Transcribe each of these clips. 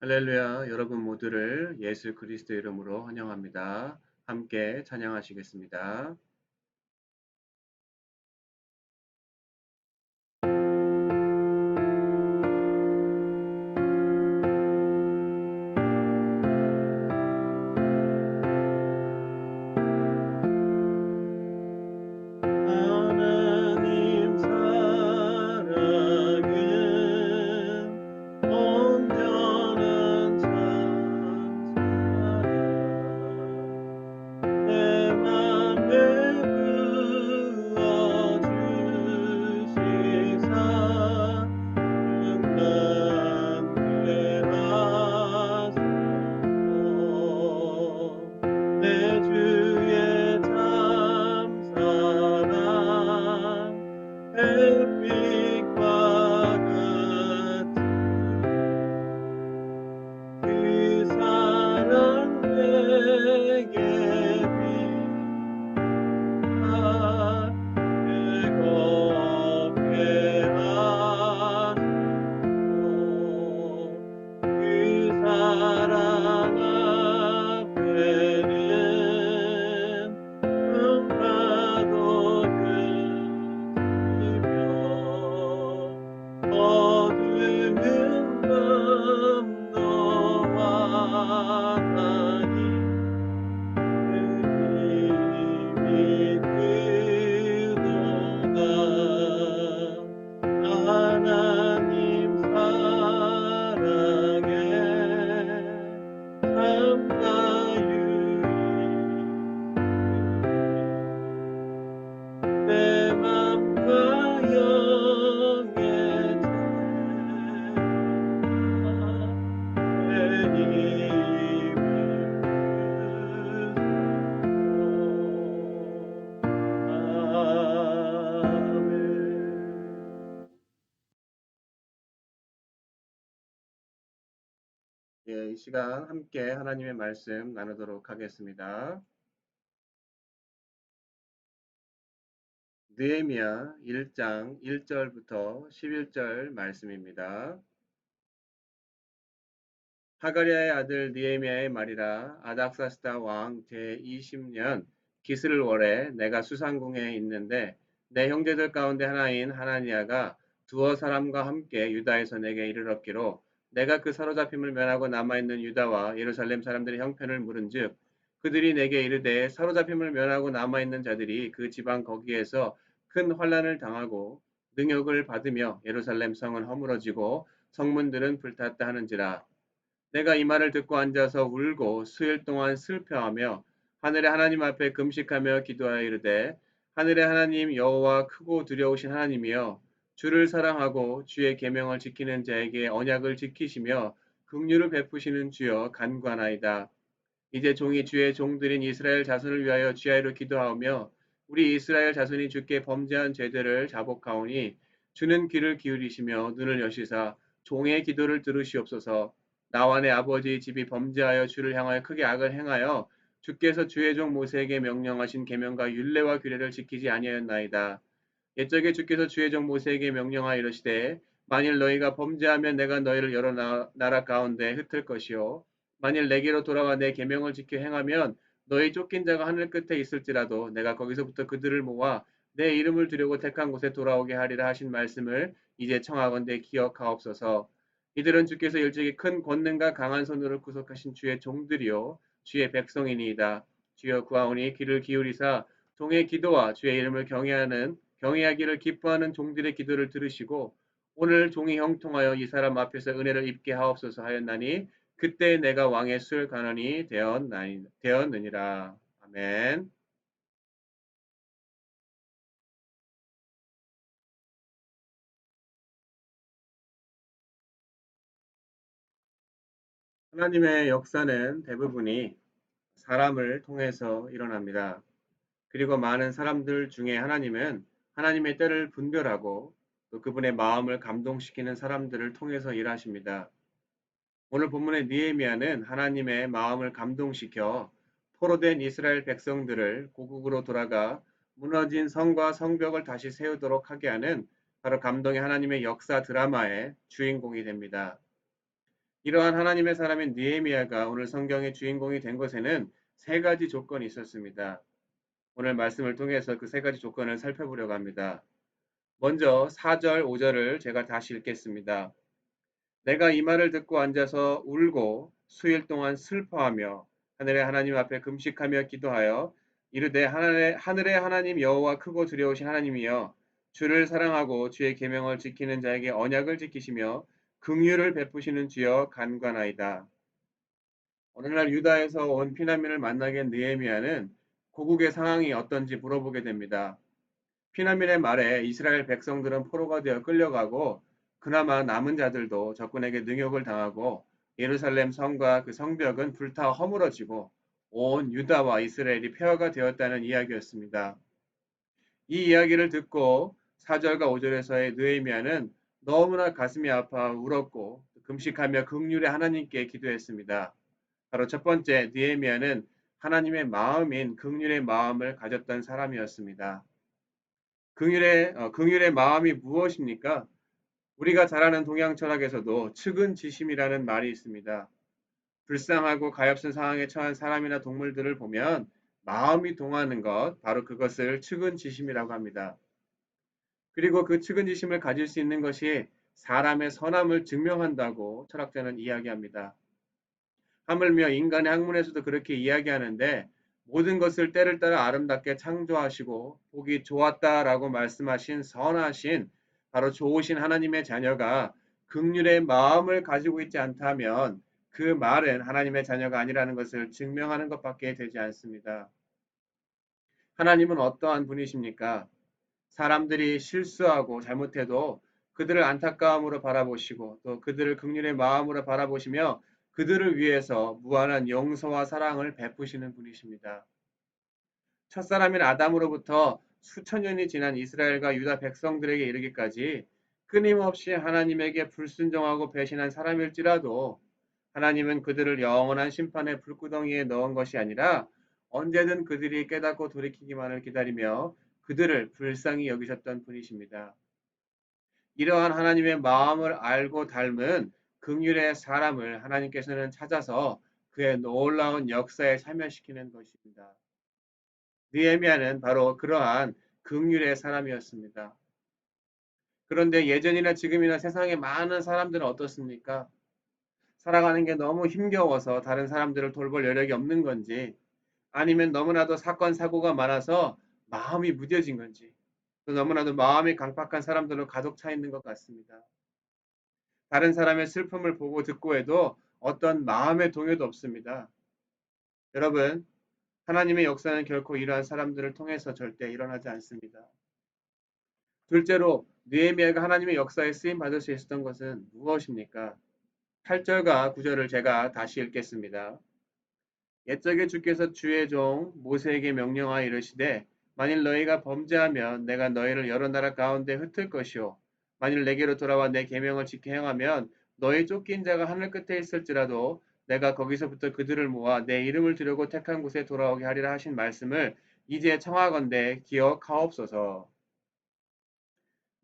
할렐루야, 여러분 모두를 예수 그리스도 이름으로 환영합니다. 함께 찬양하시겠습니다. 하나님 사랑은 온전한 참 사랑 내 맘에 부어주시사 충만케 하소서 내 주의 참 사랑 햇빛과 같은 그 사랑 내게 비추사 즐겁게 하소서 그 사랑 앞에는 금파도 그치며 어두운 밤도 환하니 그 힘이 크도다 하나님 사랑에 참나 유익 내 맘과 영의 죄 내 힘을 아멘. 예, 이 시간 함께 하나님의 말씀 나누도록 하겠습니다. 느헤미야 1장 1절부터 11절 말씀입니다. 하가리아의 아들 느헤미야의 말이라 아닥사스다 왕 제20년 기슬월에 내가 수상궁에 있는데 내 형제들 가운데 하나인 하나니아가 두어 사람과 함께 유다에서 내게 이르렀기로 내가 그 사로잡힘을 면하고 남아있는 유다와 예루살렘 사람들의 형편을 물은즉 그들이 내게 이르되 사로잡힘을 면하고 남아있는 자들이 그 지방 거기에서 큰 환난을 당하고 능욕을 받으며 예루살렘 성은 허물어지고 성문들은 불탔다 하는지라 내가 이 말을 듣고 앉아서 울고 수일 동안 슬퍼하며 하늘의 하나님 앞에 금식하며 기도하여 이르되 하늘의 하나님 여호와 크고 두려우신 하나님이여 주를 사랑하고 주의 계명을 지키는 자에게 언약을 지키시며 긍휼을 베푸시는 주여 간구하나이다. 이제 종이 주의 종들인 이스라엘 자손을 위하여 주야로 기도하오며 우리 이스라엘 자손이 주께 범죄한 죄들을 자복하오니 주는 귀를 기울이시며 눈을 여시사 종의 기도를 들으시옵소서. 나와 내 아버지의 집이 범죄하여 주를 향하여 크게 악을 행하여 주께서 주의 종 모세에게 명령하신 계명과 율례와 규례를 지키지 아니하였나이다. 옛적에 주께서 주의 종 모세에게 명령하여 이르시되 만일 너희가 범죄하면 내가 너희를 여러 나라 가운데 흩을 것이요 만일 내게로 돌아와 내 계명을 지켜 행하면 너희 쫓긴 자가 하늘 끝에 있을지라도 내가 거기서부터 그들을 모아 내 이름을 두려고 택한 곳에 돌아오게 하리라 하신 말씀을 이제 청하건대 기억하옵소서. 이들은 주께서 일찍이 큰 권능과 강한 손으로 구속하신 주의 종들이요 주의 백성이니이다. 주여 구하오니 귀를 기울이사 종의 기도와 주의 이름을 경외하기를 기뻐하는 종들의 기도를 들으시고 오늘 종이 형통하여 이 사람 앞에서 은혜를 입게 하옵소서 하였나니 그때 내가 왕의 술 간원이 되었느니라. 아멘. 하나님의 역사는 대부분이 사람을 통해서 일어납니다. 그리고 많은 사람들 중에 하나님은 하나님의 때를 분별하고 또 그분의 마음을 감동시키는 사람들을 통해서 일하십니다. 오늘 본문의 느헤미야는 하나님의 마음을 감동시켜 포로된 이스라엘 백성들을 고국으로 돌아가 무너진 성과 성벽을 다시 세우도록 하게 하는 바로 감동의 하나님의 역사 드라마의 주인공이 됩니다. 이러한 하나님의 사람인 느헤미야가 오늘 성경의 주인공이 된 것에는 세 가지 조건이 있었습니다. 오늘 말씀을 통해서 그 세 가지 조건을 살펴보려고 합니다. 먼저 4절, 5절을 제가 다시 읽겠습니다. 내가 이 말을 듣고 앉아서 울고 수일 동안 슬퍼하며 하늘의 하나님 앞에 금식하며 기도하여 이르되 하늘의 하나님 여호와 크고 두려우신 하나님이여 주를 사랑하고 주의 계명을 지키는 자에게 언약을 지키시며 긍휼을 베푸시는 주여 간구하나이다. 오늘날 유다에서 온 피난민을 만나게 된 느헤미야는 고국의 상황이 어떤지 물어보게 됩니다. 피난민의 말에 이스라엘 백성들은 포로가 되어 끌려가고 그나마 남은 자들도 적군에게 능욕을 당하고 예루살렘 성과 그 성벽은 불타 허물어지고 온 유다와 이스라엘이 폐허가 되었다는 이야기였습니다. 이 이야기를 듣고 4절과 5절에서의 느헤미야는 너무나 가슴이 아파 울었고 금식하며 긍휼의 하나님께 기도했습니다. 바로 첫 번째 느헤미야는 하나님의 마음인 긍휼의 마음을 가졌던 사람이었습니다. 긍휼의 마음이 무엇입니까? 우리가 잘 아는 동양 철학에서도 측은지심이라는 말이 있습니다. 불쌍하고 가엾은 상황에 처한 사람이나 동물들을 보면 마음이 동하는 것, 바로 그것을 측은지심이라고 합니다. 그리고 그 측은지심을 가질 수 있는 것이 사람의 선함을 증명한다고 철학자는 이야기합니다. 하물며 인간의 학문에서도 그렇게 이야기하는데 모든 것을 때를 따라 아름답게 창조하시고 보기 좋았다라고 말씀하신 선하신 바로 좋으신 하나님의 자녀가 긍휼의 마음을 가지고 있지 않다면 그 말은 하나님의 자녀가 아니라는 것을 증명하는 것밖에 되지 않습니다. 하나님은 어떠한 분이십니까? 사람들이 실수하고 잘못해도 그들을 안타까움으로 바라보시고 또 그들을 긍휼의 마음으로 바라보시며 그들을 위해서 무한한 용서와 사랑을 베푸시는 분이십니다. 첫사람인 아담으로부터 수천 년이 지난 이스라엘과 유다 백성들에게 이르기까지 끊임없이 하나님에게 불순종하고 배신한 사람일지라도 하나님은 그들을 영원한 심판의 불구덩이에 넣은 것이 아니라 언제든 그들이 깨닫고 돌이키기만을 기다리며 그들을 불쌍히 여기셨던 분이십니다. 이러한 하나님의 마음을 알고 닮은 긍휼의 사람을 하나님께서는 찾아서 그의 놀라운 역사에 참여시키는 것입니다. 느헤미야는 바로 그러한 긍휼의 사람이었습니다. 그런데 예전이나 지금이나 세상의 많은 사람들은 어떻습니까? 살아가는 게 너무 힘겨워서 다른 사람들을 돌볼 여력이 없는 건지 아니면 너무나도 사건 사고가 많아서 마음이 무뎌진 건지 또 너무나도 마음이 강팍한 사람들로 가득 차 있는 것 같습니다. 다른 사람의 슬픔을 보고 듣고 해도 어떤 마음의 동요도 없습니다. 여러분, 하나님의 역사는 결코 이러한 사람들을 통해서 절대 일어나지 않습니다. 둘째로 느헤미야가 하나님의 역사에 쓰임 받을 수 있었던 것은 무엇입니까? 8절과 9절을 제가 다시 읽겠습니다. 옛적에 주께서 주의 종 모세에게 명령하여 이르시되 만일 너희가 범죄하면 내가 너희를 여러 나라 가운데 흩을 것이요 만일 내게로 돌아와 내 계명을 지켜 행하면 너희 쫓긴 자가 하늘 끝에 있을지라도 내가 거기서부터 그들을 모아 내 이름을 두려고 택한 곳에 돌아오게 하리라 하신 말씀을 이제 청하건대 기억하옵소서.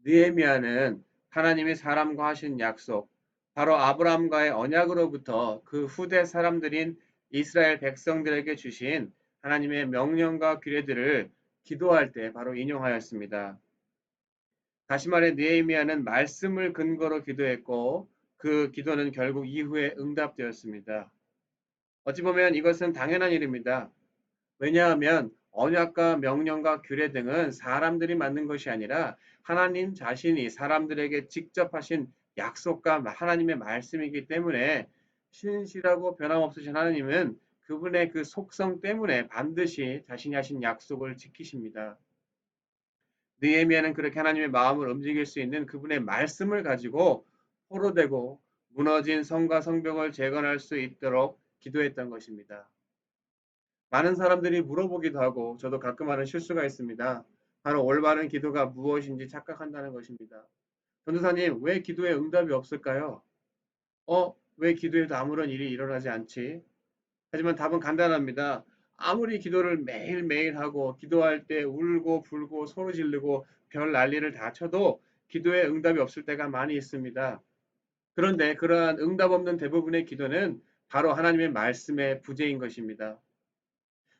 느헤미야는 하나님이 사람과 하신 약속, 바로 아브라함과의 언약으로부터 그 후대 사람들인 이스라엘 백성들에게 주신 하나님의 명령과 규례들을 기도할 때 바로 인용하였습니다. 다시 말해 느헤미야는 말씀을 근거로 기도했고 그 기도는 결국 이후에 응답되었습니다. 어찌 보면 이것은 당연한 일입니다. 왜냐하면 언약과 명령과 규례 등은 사람들이 만든 것이 아니라 하나님 자신이 사람들에게 직접 하신 약속과 하나님의 말씀이기 때문에 신실하고 변함없으신 하나님은 그분의 그 속성 때문에 반드시 자신이 하신 약속을 지키십니다. 느헤미야는 그렇게 하나님의 마음을 움직일 수 있는 그분의 말씀을 가지고 포로되고 무너진 성과 성벽을 재건할 수 있도록 기도했던 것입니다. 많은 사람들이 물어보기도 하고 저도 가끔 하는 실수가 있습니다. 바로 올바른 기도가 무엇인지 착각한다는 것입니다. 전도사님, 왜 기도에 응답이 없을까요? 왜 기도해도 아무런 일이 일어나지 않지? 하지만 답은 간단합니다. 아무리 기도를 매일매일 하고 기도할 때 울고 불고 소리 지르고 별 난리를 다 쳐도 기도에 응답이 없을 때가 많이 있습니다. 그런데 그러한 응답 없는 대부분의 기도는 바로 하나님의 말씀의 부재인 것입니다.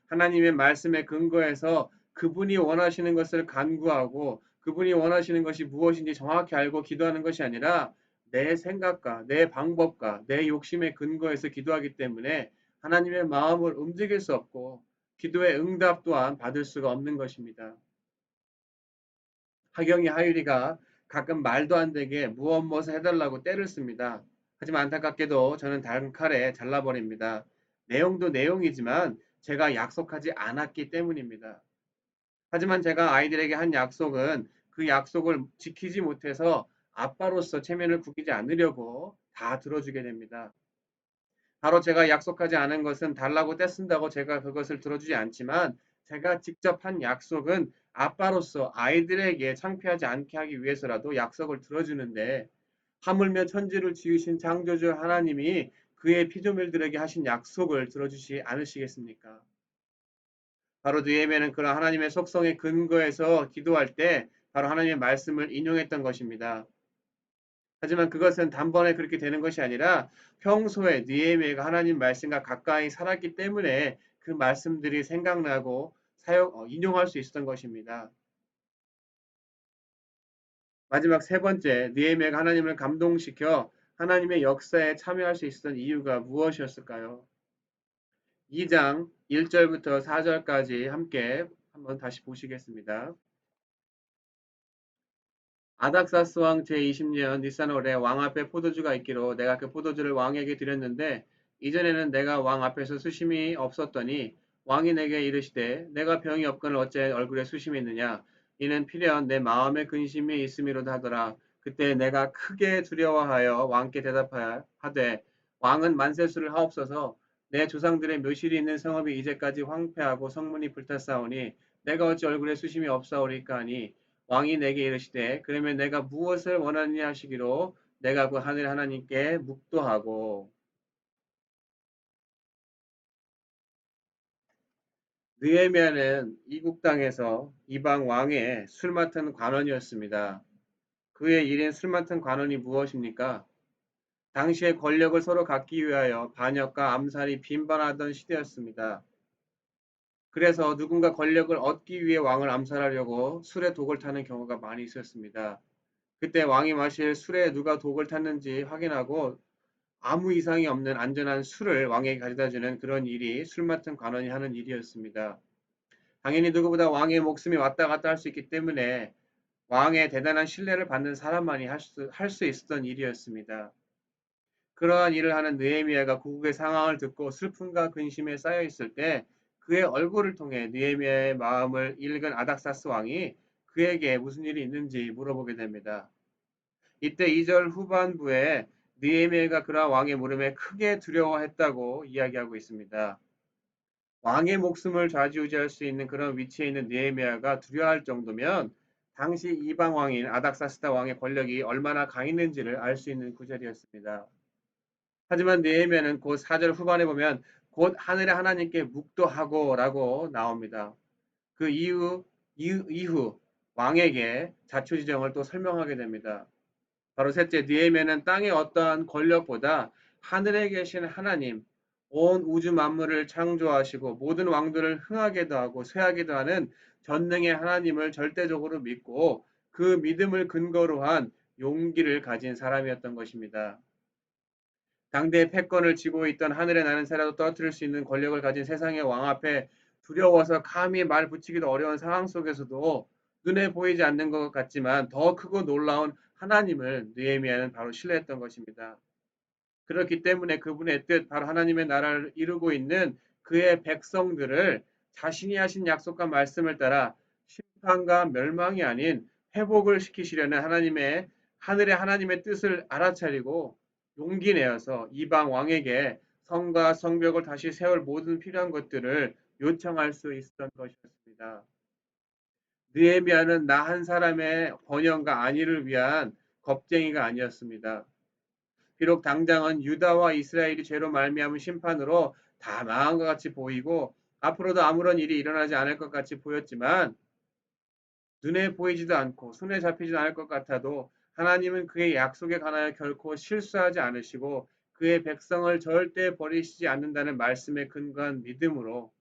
하나님의 말씀에 근거해서 그분이 원하시는 것을 간구하고 그분이 원하시는 것이 무엇인지 정확히 알고 기도하는 것이 아니라 내 생각과 내 방법과 내 욕심에 근거해서 기도하기 때문에 하나님의 마음을 움직일 수 없고 기도의 응답 또한 받을 수가 없는 것입니다. 하경이 하율이가 가끔 말도 안 되게 무엇무엇을 해달라고 때를 씁니다. 하지만 안타깝게도 저는 단칼에 잘라버립니다. 내용도 내용이지만 제가 약속하지 않았기 때문입니다. 하지만 제가 아이들에게 한 약속은 그 약속을 지키지 못해서 아빠로서 체면을 구기지 않으려고 다 들어주게 됩니다. 바로 제가 약속하지 않은 것은 달라고 떼쓴다고 제가 그것을 들어주지 않지만 제가 직접 한 약속은 아빠로서 아이들에게 창피하지 않게 하기 위해서라도 약속을 들어주는데 하물며 천지를 지으신 창조주 하나님이 그의 피조물들에게 하신 약속을 들어주지 않으시겠습니까? 바로 느헤미야는 그런 하나님의 속성에 근거해서 기도할 때 바로 하나님의 말씀을 인용했던 것입니다. 하지만 그것은 단번에 그렇게 되는 것이 아니라 평소에 느헤미야가 하나님 말씀과 가까이 살았기 때문에 그 말씀들이 생각나고 인용할 수 있었던 것입니다. 마지막 세 번째, 느헤미야가 하나님을 감동시켜 하나님의 역사에 참여할 수 있었던 이유가 무엇이었을까요? 2장 1절부터 4절까지 함께 한번 다시 보시겠습니다. 아닥사스 왕 제20년 니산월에 왕 앞에 포도주가 있기로 내가 그 포도주를 왕에게 드렸는데 이전에는 내가 왕 앞에서 수심이 없었더니 왕이 내게 이르시되 내가 병이 없거늘 어째 얼굴에 수심이 있느냐 이는 필연 내 마음에 근심이 있음이로다 하더라. 그때 내가 크게 두려워하여 왕께 대답하되 왕은 만세수를 하옵소서 내 조상들의 묘실이 있는 성읍이 이제까지 황폐하고 성문이 불탔사오니 내가 어찌 얼굴에 수심이 없사오리까 하니 왕이 내게 이르시되 그러면 내가 무엇을 원하느냐 하시기로 내가 그 하늘 하나님께 묵도하고 느헤미야는 이국 땅에서 이방 왕의 술 맡은 관원이었습니다. 그의 일인 술 맡은 관원이 무엇입니까? 당시의 권력을 서로 갖기 위하여 반역과 암살이 빈번하던 시대였습니다. 그래서 누군가 권력을 얻기 위해 왕을 암살하려고 술에 독을 타는 경우가 많이 있었습니다. 그때 왕이 마실 술에 누가 독을 탔는지 확인하고 아무 이상이 없는 안전한 술을 왕에게 가져다 주는 그런 일이 술 맡은 관원이 하는 일이었습니다. 당연히 누구보다 왕의 목숨이 왔다 갔다 할 수 있기 때문에 왕의 대단한 신뢰를 받는 사람만이 할 수 있었던 일이었습니다. 그러한 일을 하는 느헤미야가 고국의 상황을 듣고 슬픔과 근심에 쌓여 있을 때 그의 얼굴을 통해 느헤미야의 마음을 읽은 아닥사스 왕이 그에게 무슨 일이 있는지 물어보게 됩니다. 이때 2절 후반부에 느헤미야가 그러한 왕의 물음에 크게 두려워했다고 이야기하고 있습니다. 왕의 목숨을 좌지우지할 수 있는 그런 위치에 있는 느헤미야가 두려워할 정도면 당시 이방 왕인 아닥사스다 왕의 권력이 얼마나 강했는지를 알 수 있는 구절이었습니다. 하지만 느헤미야는 곧 4절 후반에 보면 곧 하늘의 하나님께 묵도하고라고 나옵니다. 그 이후 왕에게 자초지정을 또 설명하게 됩니다. 바로 셋째, 느헤미야는 땅의 어떠한 권력보다 하늘에 계신 하나님, 온 우주 만물을 창조하시고 모든 왕들을 흥하게도 하고 쇠하게도 하는 전능의 하나님을 절대적으로 믿고 그 믿음을 근거로 한 용기를 가진 사람이었던 것입니다. 당대의 패권을 쥐고 있던 하늘에 나는 새라도 떨어뜨릴 수 있는 권력을 가진 세상의 왕 앞에 두려워서 감히 말 붙이기도 어려운 상황 속에서도 눈에 보이지 않는 것 같지만 더 크고 놀라운 하나님을 느헤미야는 바로 신뢰했던 것입니다. 그렇기 때문에 그분의 뜻, 바로 하나님의 나라를 이루고 있는 그의 백성들을 자신이 하신 약속과 말씀을 따라 심판과 멸망이 아닌 회복을 시키시려는 하늘의 하나님의 뜻을 알아차리고 용기 내어서 이방 왕에게 성과 성벽을 다시 세울 모든 필요한 것들을 요청할 수 있었던 것이었습니다. 느헤미야는 나 한 사람의 번영과 안위를 위한 겁쟁이가 아니었습니다. 비록 당장은 유다와 이스라엘이 죄로 말미암은 심판으로 다 망한 것 같이 보이고 앞으로도 아무런 일이 일어나지 않을 것 같이 보였지만 눈에 보이지도 않고 손에 잡히지도 않을 것 같아도 하나님은 그의 약속에 관하여 결코 실수하지 않으시고 그의 백성을 절대 버리시지 않는다는 말씀에 근거한 믿음으로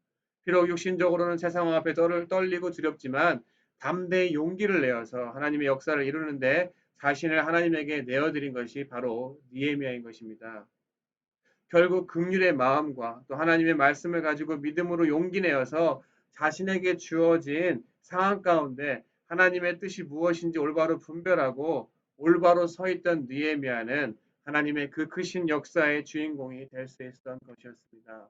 비록 육신적으로는 세상 앞에 떨리고 두렵지만 담대히 용기를 내어서 하나님의 역사를 이루는데 자신을 하나님에게 내어드린 것이 바로 느헤미야인 것입니다. 결국 긍휼의 마음과 또 하나님의 말씀을 가지고 믿음으로 용기 내어서 자신에게 주어진 상황 가운데 하나님의 뜻이 무엇인지 올바로 분별하고 올바로 서 있던 느헤미야는 하나님의 그 크신 역사의 주인공이 될 수 있었던 것이었습니다.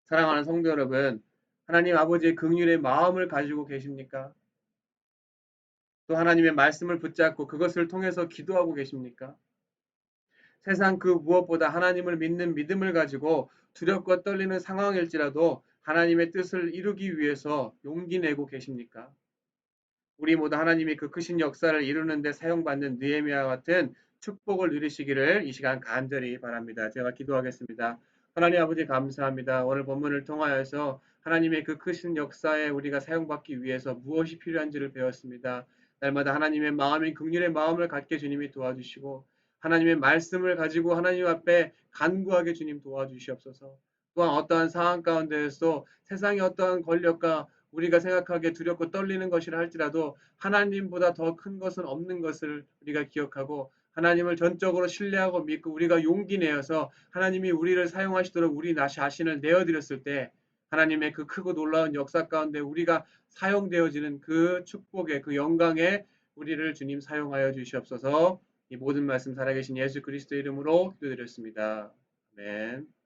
사랑하는 성도 여러분, 하나님 아버지의 긍휼의 마음을 가지고 계십니까? 또 하나님의 말씀을 붙잡고 그것을 통해서 기도하고 계십니까? 세상 그 무엇보다 하나님을 믿는 믿음을 가지고 두렵고 떨리는 상황일지라도 하나님의 뜻을 이루기 위해서 용기 내고 계십니까? 우리 모두 하나님이 그 크신 역사를 이루는 데 사용받는 느헤미야와 같은 축복을 누리시기를 이 시간 간절히 바랍니다. 제가 기도하겠습니다. 하나님 아버지 감사합니다. 오늘 본문을 통하여서 하나님의 그 크신 역사에 우리가 사용받기 위해서 무엇이 필요한지를 배웠습니다. 날마다 하나님의 마음인 긍휼의 마음을 갖게 주님이 도와주시고 하나님의 말씀을 가지고 하나님 앞에 간구하게 주님 도와주시옵소서. 또한 어떠한 상황 가운데에서 세상의 어떠한 권력과 우리가 생각하기에 두렵고 떨리는 것이라 할지라도 하나님보다 더 큰 것은 없는 것을 우리가 기억하고 하나님을 전적으로 신뢰하고 믿고 우리가 용기 내어서 하나님이 우리를 사용하시도록 우리 자신을 내어드렸을 때 하나님의 그 크고 놀라운 역사 가운데 우리가 사용되어지는 그 축복의 그 영광에 우리를 주님 사용하여 주시옵소서. 이 모든 말씀 살아계신 예수 그리스도 이름으로 기도드렸습니다. 아멘.